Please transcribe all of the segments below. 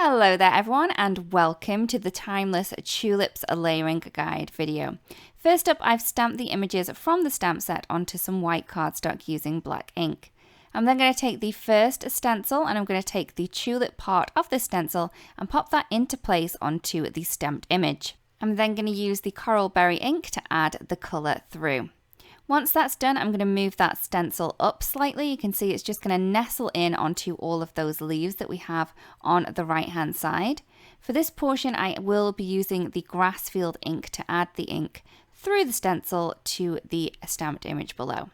Hello there everyone, and welcome to the Timeless Tulips Layering Guide video. First up, I've stamped the images from the stamp set onto some white cardstock using black ink. I'm then going to take the first stencil and I'm going to take the tulip part of the stencil and pop that into place onto the stamped image. I'm then going to use the coral berry ink to add the colour through. Once that's done, I'm going to move that stencil up slightly. You can see it's just going to nestle in onto all of those leaves that we have on the right hand side. For this portion, I will be using the grass field ink to add the ink through the stencil to the stamped image below.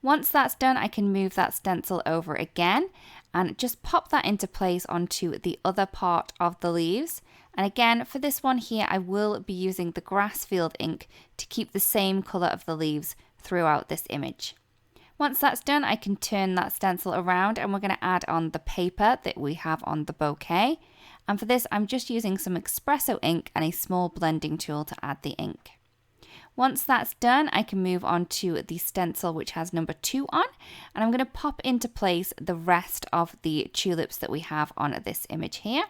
Once that's done, I can move that stencil over again and just pop that into place onto the other part of the leaves. And again, for this one here, I will be using the grass field ink to keep the same colour of the leaves throughout this image. Once that's done, I can turn that stencil around and we're going to add on the paper that we have on the bouquet. And for this, I'm just using some espresso ink and a small blending tool to add the ink. Once that's done, I can move on to the stencil which has number 2 on, and I'm going to pop into place the rest of the tulips that we have on this image here.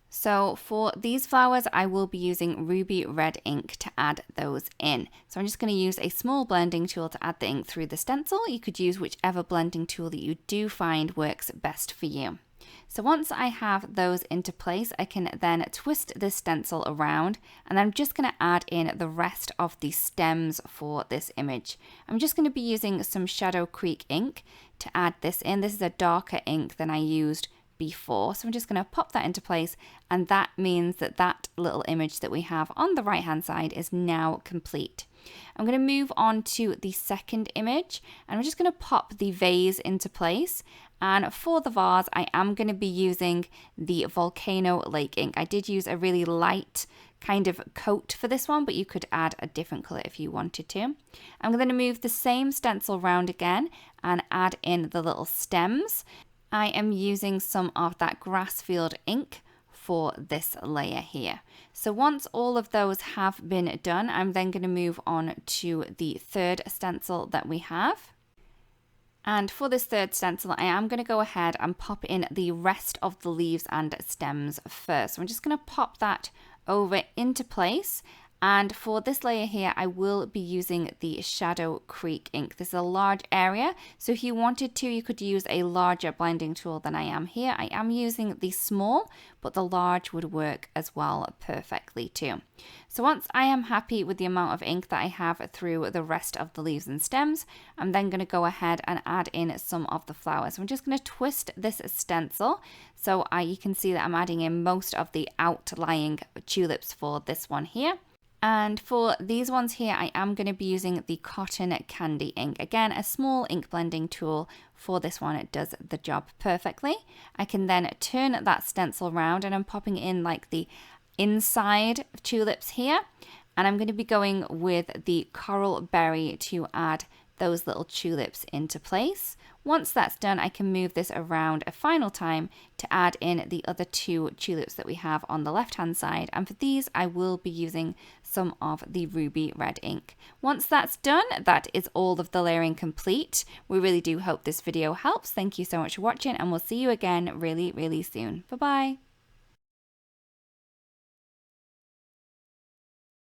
So for these flowers, I will be using ruby red ink to add those in. So I'm just going to use a small blending tool to add the ink through the stencil. You could use whichever blending tool that you do find works best for you. So once I have those into place, I can then twist this stencil around, and I'm just going to add in the rest of the stems for this image. I'm just going to be using some Shadow Creek ink to add this in. This is a darker ink than I used before, so I'm just going to pop that into place, and that means that that little image that we have on the right hand side is now complete. I'm going to move on to the second image, and I'm just going to pop the vase into place. And for the vase, I am going to be using the Volcano Lake ink. I did use a really light kind of coat for this one, but you could add a different colour if you wanted to. I'm going to move the same stencil round again and add in the little stems. I am using some of that grass field ink for this layer here. So once all of those have been done, I'm then going to move on to the third stencil that we have. And for this third stencil, I am going to go ahead and pop in the rest of the leaves and stems first. So I'm just going to pop that over into place. And for this layer here, I will be using the Shadow Creek ink. This is a large area, so if you wanted to, you could use a larger blending tool than I am here. I am using the small, but the large would work as well perfectly too. So once I am happy with the amount of ink that I have through the rest of the leaves and stems, I'm then going to go ahead and add in some of the flowers. So I'm just going to twist this stencil so you can see that I'm adding in most of the outlying tulips for this one here. And for these ones here, I am going to be using the Cotton Candy ink. Again, a small ink blending tool for this one. It does the job perfectly. I can then turn that stencil around and I'm popping in like the inside tulips here. And I'm going to be going with the Coral Berry to add those little tulips into place. Once that's done, I can move this around a final time to add in the other 2 tulips that we have on the left hand side. And for these, I will be using some of the ruby red ink. Once that's done, that is all of the layering complete. We really do hope this video helps. Thank you so much for watching, and we'll see you again really, really soon. Bye-bye.